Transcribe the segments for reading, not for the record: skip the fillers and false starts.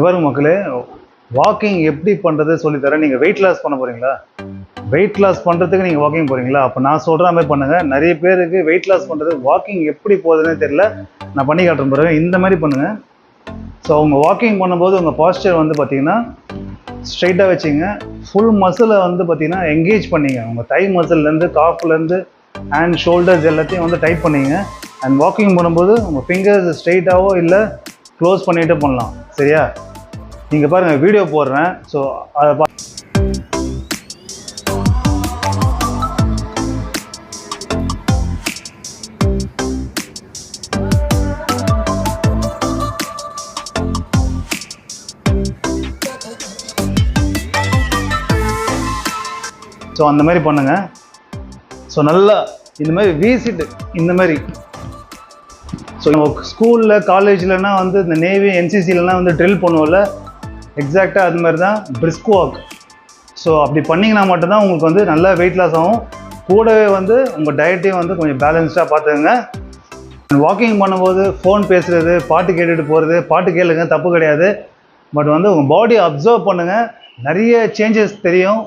பாருங்க மக்களே, வாக்கிங் எப்படி பண்ணுறது சொல்லித்தரேன். நீங்கள் வெயிட் லாஸ் பண்ண போகிறீங்களா? வெயிட் லாஸ் பண்ணுறதுக்கு நீங்கள் வாக்கிங் போகிறீங்களா? அப்போ நான் சொல்கிற மாதிரி பண்ணுங்கள். நிறைய பேருக்கு வெயிட் லாஸ் பண்ணுறது வாக்கிங் எப்படி போகுதுன்னே தெரியல. நான் பண்ணி காட்டுறேன் பாருங்க. இந்த மாதிரி பண்ணுங்கள். ஸோ அவங்க வாக்கிங் பண்ணும்போது உங்கள் பாஸ்டர் வந்து பார்த்திங்கன்னா ஸ்ட்ரைட்டாக வச்சிங்க. ஃபுல் மசிலை வந்து பார்த்திங்கன்னா எங்கேஜ் பண்ணிங்க. உங்கள் தை மசில்லேருந்து காஃப்லேருந்து ஹேண்ட் ஷோல்டர்ஸ் எல்லாத்தையும் வந்து டைட் பண்ணிங்க. அண்ட் வாக்கிங் பண்ணும்போது உங்கள் ஃபிங்கர்ஸ் ஸ்ட்ரைட்டாகவோ இல்லை க்ளோஸ் பண்ணிவிட்டு பண்ணலாம். சரியா? நீங்கள் பாருங்கள், வீடியோ போடுறேன். ஸோ அதை ஸோ அந்த மாதிரி பண்ணுங்கள். ஸோ நல்லா இந்த மாதிரி வீசிட்டு இந்த மாதிரி. ஸோ நம்ம ஸ்கூலில் காலேஜ்லனா வந்து இந்த நேவி என்சிசிலலாம் வந்து ட்ரில் பண்ணுவோம்ல, எக்ஸாக்டாக அது மாதிரி தான் பிரிஸ்க் வாக். ஸோ அப்படி பண்ணிங்கன்னா மட்டும்தான் உங்களுக்கு வந்து நல்லா வெயிட் லாஸ் ஆகும். கூடவே வந்து உங்கள் டயட்டையும் வந்து கொஞ்சம் பேலன்ஸ்டாக பார்த்துக்கங்க. வாக்கிங் பண்ணும்போது ஃபோன் பேசுகிறது, பாட்டு கேட்டுட்டு போகிறது, பாட்டு கேளுங்க, தப்பு கிடையாது. பட் வந்து உங்கள் பாடியை அப்சர்வ் பண்ணுங்கள். நிறைய சேஞ்சஸ் தெரியும்.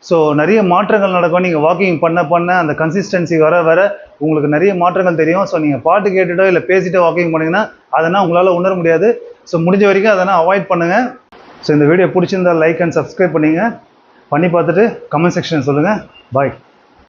ஸோ நிறைய மாற்றங்கள் நடக்கும். நீங்கள் வாக்கிங் பண்ண பண்ண அந்த கன்சிஸ்டன்சி வர வர உங்களுக்கு நிறைய மாற்றங்கள் தெரியும். ஸோ நீங்கள் பாட்டு கேட்டுட்டோ இல்லை பேசிட்டோ வாக்கிங் பண்ணிங்கன்னா அதெல்லாம் உங்களால் உணர முடியாது. ஸோ முடிஞ்ச வரைக்கும் அதெல்லாம் அவாய்ட் பண்ணுங்கள். ஸோ இந்த வீடியோ பிடிச்சிருந்தால் லைக் அண்ட் சப்ஸ்கிரைப் பண்ணிங்க. பண்ணி பார்த்துட்டு கமெண்ட் செக்ஷன் சொல்லுங்கள். பாய்.